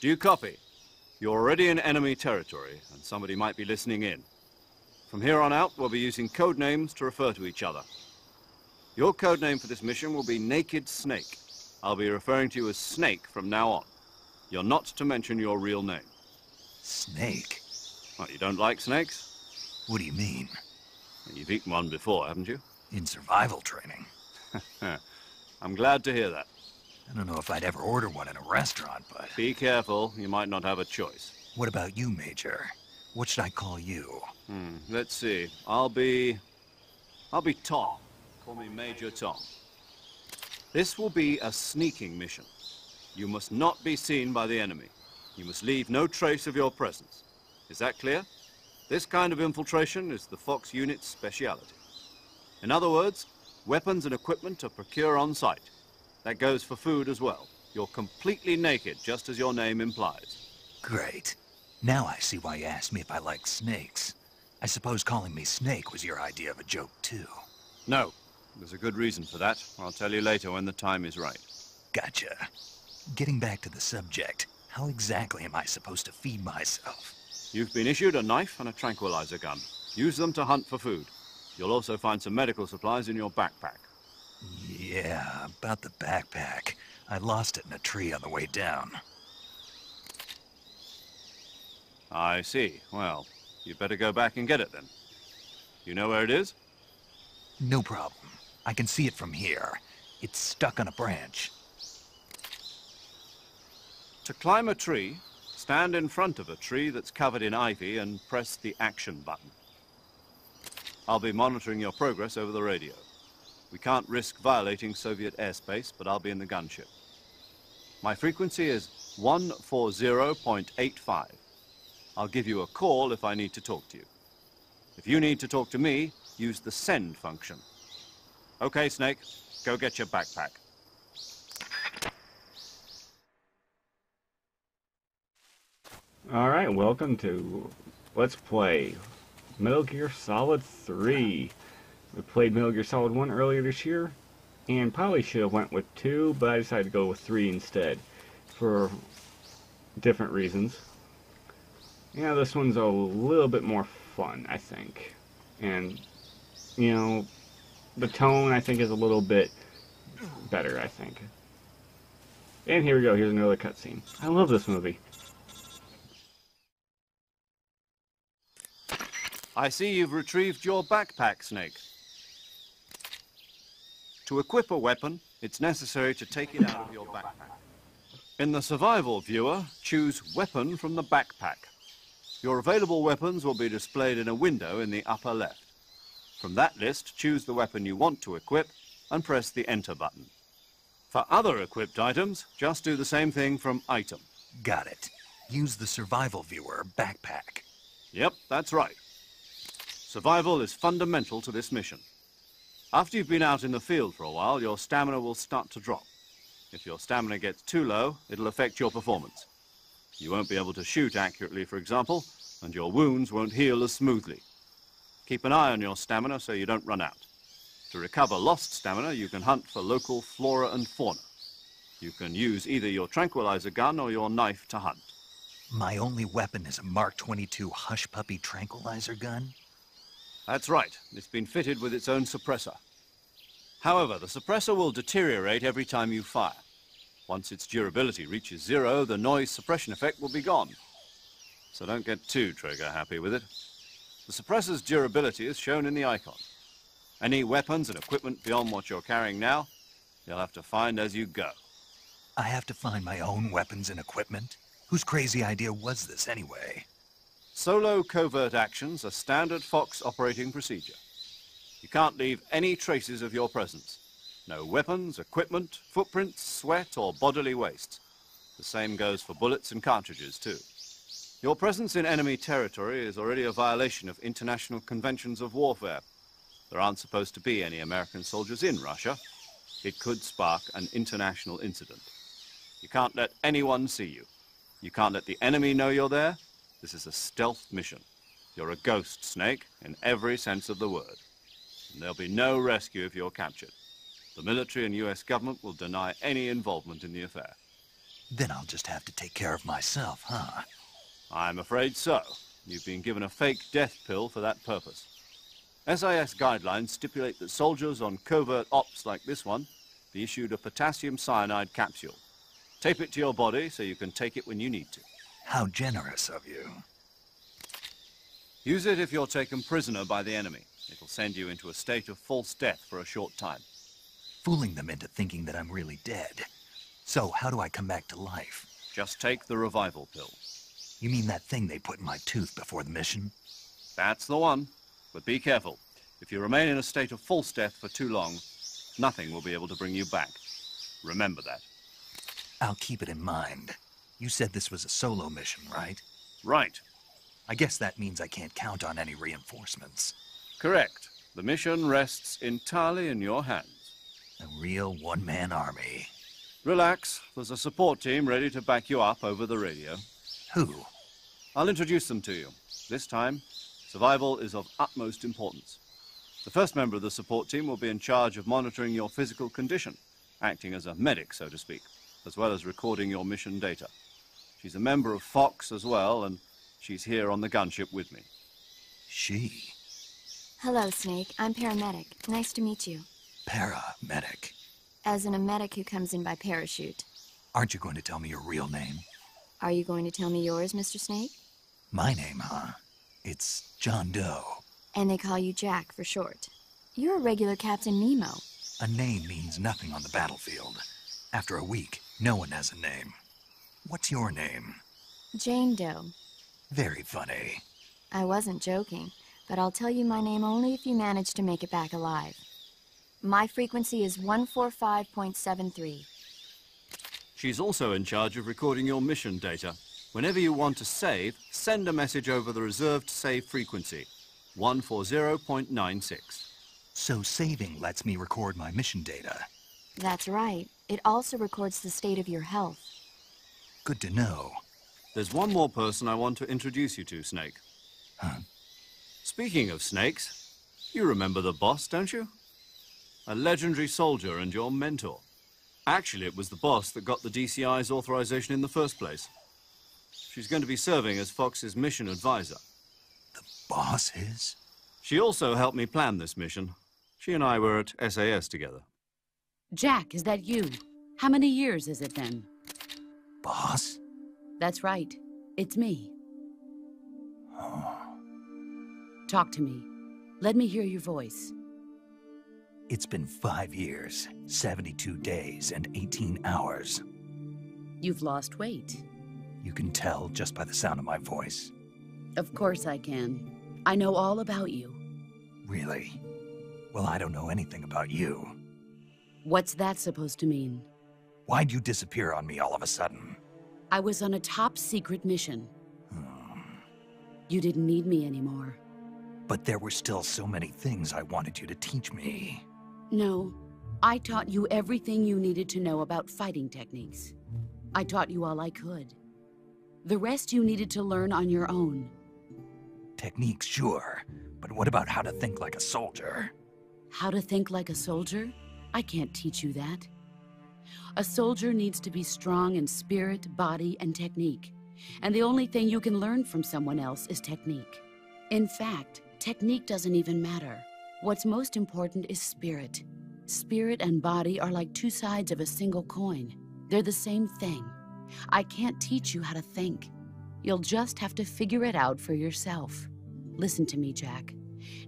Do you copy? You're already in enemy territory, and somebody might be listening in. From here on out, we'll be using code names to refer to each other. Your code name for this mission will be Naked Snake. I'll be referring to you as Snake from now on. You're not to mention your real name. Snake? What, you don't like snakes? What do you mean? You've eaten one before, haven't you? In survival training. I'm glad to hear that. I don't know if I'd ever order one in a restaurant, but... Be careful, you might not have a choice. What about you, Major? What should I call you? Let's see. I'll be Tom. Call me Major Tom. This will be a sneaking mission. You must not be seen by the enemy. You must leave no trace of your presence. Is that clear? This kind of infiltration is the Fox unit's speciality. In other words, weapons and equipment are procured on site. That goes for food as well. You're completely naked, just as your name implies. Great. Now I see why you asked me if I like snakes. I suppose calling me Snake was your idea of a joke, too. No. There's a good reason for that. I'll tell you later when the time is right. Gotcha. Getting back to the subject, how exactly am I supposed to feed myself? You've been issued a knife and a tranquilizer gun. Use them to hunt for food. You'll also find some medical supplies in your backpack. Yeah, about the backpack. I lost it in a tree on the way down. I see. Well, you'd better go back and get it then. You know where it is? No problem. I can see it from here. It's stuck on a branch. To climb a tree, stand in front of a tree that's covered in ivy and press the action button. I'll be monitoring your progress over the radio. We can't risk violating Soviet airspace, but I'll be in the gunship. My frequency is 140.85. I'll give you a call if I need to talk to you. If you need to talk to me, use the send function. Okay, Snake, go get your backpack. Alright, welcome to Let's Play Metal Gear Solid 3. We played Metal Gear Solid 1 earlier this year, and probably should have went with 2, but I decided to go with 3 instead, for different reasons. Yeah, this one's a little bit more fun, I think. And, you know, the tone, I think, is a little bit better, I think. And here we go, here's another cutscene. I love this movie. I see you've retrieved your backpack, Snake. To equip a weapon, it's necessary to take it out of your backpack. In the survival viewer, choose Weapon from the backpack. Your available weapons will be displayed in a window in the upper left. From that list, choose the weapon you want to equip and press the Enter button. For other equipped items, just do the same thing from Item. Got it. Use the survival viewer backpack. Yep, that's right. Survival is fundamental to this mission. After you've been out in the field for a while, your stamina will start to drop. If your stamina gets too low, it'll affect your performance. You won't be able to shoot accurately, for example, and your wounds won't heal as smoothly. Keep an eye on your stamina so you don't run out. To recover lost stamina, you can hunt for local flora and fauna. You can use either your tranquilizer gun or your knife to hunt. My only weapon is a Mark 22 Hush Puppy tranquilizer gun? That's right. It's been fitted with its own suppressor. However, the suppressor will deteriorate every time you fire. Once its durability reaches 0, the noise suppression effect will be gone. So don't get too trigger-happy with it. The suppressor's durability is shown in the icon. Any weapons and equipment beyond what you're carrying now, you'll have to find as you go. I have to find my own weapons and equipment? Whose crazy idea was this, anyway? Solo covert actions are standard Fox operating procedure. You can't leave any traces of your presence. No weapons, equipment, footprints, sweat, or bodily waste. The same goes for bullets and cartridges, too. Your presence in enemy territory is already a violation of international conventions of warfare. There aren't supposed to be any American soldiers in Russia. It could spark an international incident. You can't let anyone see you. You can't let the enemy know you're there. This is a stealth mission. You're a ghost, Snake, in every sense of the word. And there'll be no rescue if you're captured. The military and US government will deny any involvement in the affair. Then I'll just have to take care of myself, huh? I'm afraid so. You've been given a fake death pill for that purpose. SIS guidelines stipulate that soldiers on covert ops like this one be issued a potassium cyanide capsule. Tape it to your body so you can take it when you need to. How generous of you. Use it if you're taken prisoner by the enemy. It'll send you into a state of false death for a short time. Fooling them into thinking that I'm really dead. So, how do I come back to life? Just take the revival pill. You mean that thing they put in my tooth before the mission? That's the one. But be careful. If you remain in a state of false death for too long, nothing will be able to bring you back. Remember that. I'll keep it in mind. You said this was a solo mission, right? Right. I guess that means I can't count on any reinforcements. Correct. The mission rests entirely in your hands. A real one-man army. Relax. There's a support team ready to back you up over the radio. Who? I'll introduce them to you. This time, survival is of utmost importance. The first member of the support team will be in charge of monitoring your physical condition, acting as a medic, so to speak, as well as recording your mission data. She's a member of Fox as well, and she's here on the gunship with me. She? Hello, Snake. I'm paramedic. Nice to meet you. Paramedic. As in a medic who comes in by parachute. Aren't you going to tell me your real name? Are you going to tell me yours, Mr. Snake? My name, huh? It's John Doe. And they call you Jack for short. You're a regular Captain Nemo. A name means nothing on the battlefield. After a week, no one has a name. What's your name? Jane Doe. Very funny. I wasn't joking, but I'll tell you my name only if you manage to make it back alive. My frequency is 145.73. She's also in charge of recording your mission data. Whenever you want to save, send a message over the reserved save frequency, 140.96. So saving lets me record my mission data. That's right. It also records the state of your health. Good to know. There's one more person I want to introduce you to, Snake. Huh? Speaking of snakes, you remember the boss, don't you? A legendary soldier and your mentor. Actually, it was the boss that got the DCI's authorization in the first place. She's going to be serving as Fox's mission advisor. The boss is? She also helped me plan this mission. She and I were at SAS together. Jack, is that you? How many years is it then? Boss? That's right. It's me. Oh. Talk to me. Let me hear your voice. It's been 5 years, 72 days, and 18 hours. You've lost weight. You can tell just by the sound of my voice. Of course I can. I know all about you. Really? Well, I don't know anything about you. What's that supposed to mean? Why'd you disappear on me all of a sudden? I was on a top-secret mission. You didn't need me anymore. But there were still so many things I wanted you to teach me. No, I taught you everything you needed to know about fighting techniques. I taught you all I could. The rest you needed to learn on your own. Techniques, sure. But what about how to think like a soldier? How to think like a soldier? I can't teach you that. A soldier needs to be strong in spirit, body, and technique. And the only thing you can learn from someone else is technique. In fact, technique doesn't even matter. What's most important is spirit. Spirit and body are like two sides of a single coin. They're the same thing. I can't teach you how to think. You'll just have to figure it out for yourself. Listen to me, Jack.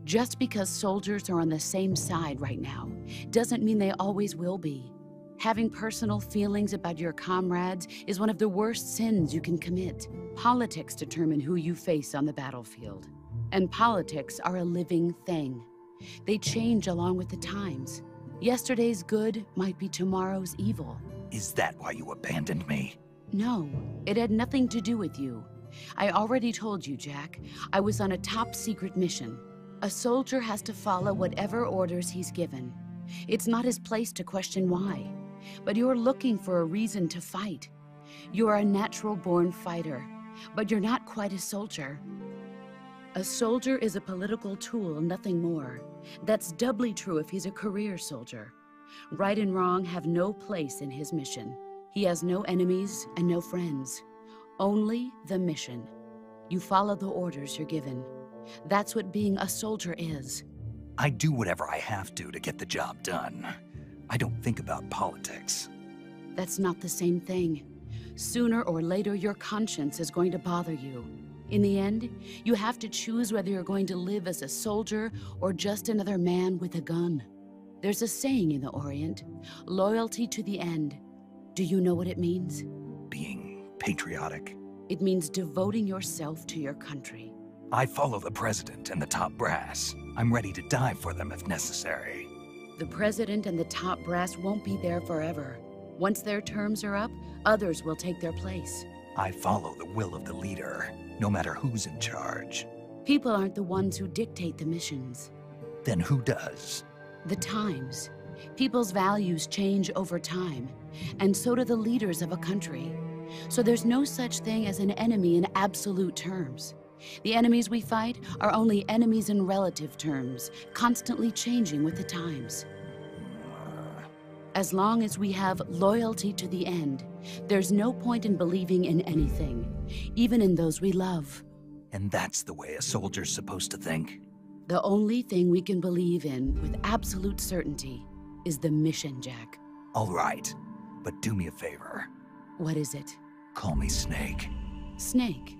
Just because soldiers are on the same side right now doesn't mean they always will be. Having personal feelings about your comrades is one of the worst sins you can commit. Politics determine who you face on the battlefield. And politics are a living thing. They change along with the times. Yesterday's good might be tomorrow's evil. Is that why you abandoned me? No, it had nothing to do with you. I already told you, Jack. I was on a top-secret mission. A soldier has to follow whatever orders he's given. It's not his place to question why. But you're looking for a reason to fight. You're a natural-born fighter, but you're not quite a soldier. A soldier is a political tool, nothing more. That's doubly true if he's a career soldier. Right and wrong have no place in his mission. He has no enemies and no friends. Only the mission. You follow the orders you're given. That's what being a soldier is. I do whatever I have to get the job done. I don't think about politics. That's not the same thing. Sooner or later, your conscience is going to bother you. In the end, you have to choose whether you're going to live as a soldier or just another man with a gun. There's a saying in the Orient, loyalty to the end. Do you know what it means? Being patriotic. It means devoting yourself to your country. I follow the president and the top brass. I'm ready to die for them if necessary. The president and the top brass won't be there forever. Once their terms are up, others will take their place. I follow the will of the leader, no matter who's in charge. People aren't the ones who dictate the missions. Then who does? The times. People's values change over time, and so do the leaders of a country. So there's no such thing as an enemy in absolute terms. The enemies we fight are only enemies in relative terms, constantly changing with the times. As long as we have loyalty to the end, there's no point in believing in anything, even in those we love. And that's the way a soldier's supposed to think? The only thing we can believe in with absolute certainty is the mission, Jack. All right, but do me a favor. What is it? Call me Snake. Snake.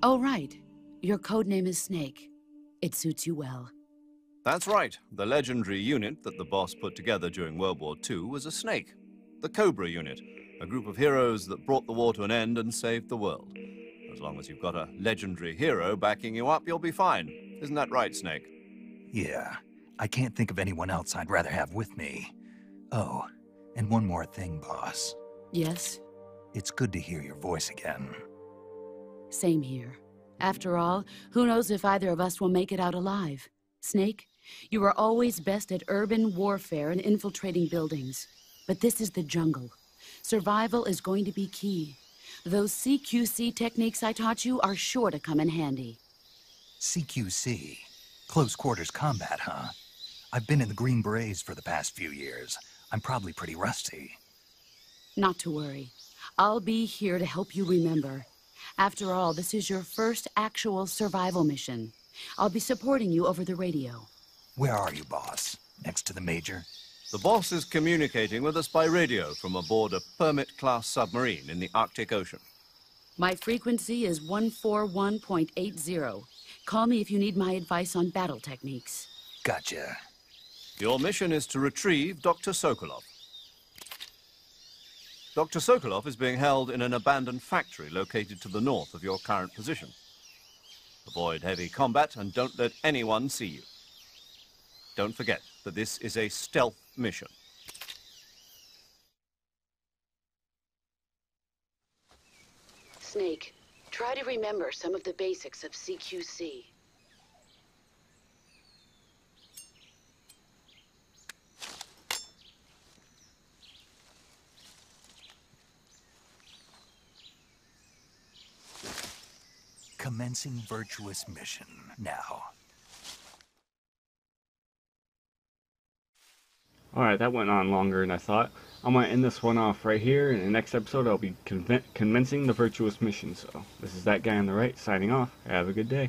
Oh, right. Your codename is Snake. It suits you well. That's right. The legendary unit that the boss put together during World War II was a snake. The Cobra unit, a group of heroes that brought the war to an end and saved the world. As long as you've got a legendary hero backing you up, you'll be fine. Isn't that right, Snake? Yeah, I can't think of anyone else I'd rather have with me. Oh, and one more thing, boss. Yes? It's good to hear your voice again. Same here. After all, who knows if either of us will make it out alive? Snake, you are always best at urban warfare and infiltrating buildings. But this is the jungle. Survival is going to be key. Those CQC techniques I taught you are sure to come in handy. CQC? Close quarters combat, huh? I've been in the Green Berets for the past few years. I'm probably pretty rusty. Not to worry. I'll be here to help you remember. After all, this is your first actual survival mission. I'll be supporting you over the radio. Where are you, boss? Next to the Major? The boss is communicating with us by radio from aboard a Permit-class submarine in the Arctic Ocean. My frequency is 141.80. Call me if you need my advice on battle techniques. Gotcha. Your mission is to retrieve Dr. Sokolov. Dr. Sokolov is being held in an abandoned factory located to the north of your current position. Avoid heavy combat and don't let anyone see you. Don't forget that this is a stealth mission. Snake, try to remember some of the basics of CQC. Commencing virtuous mission now. Alright, that went on longer than I thought. I'm going to end this one off right here. In the next episode, I'll be commencing the virtuous mission. So, this is that guy on the right, signing off. Have a good day.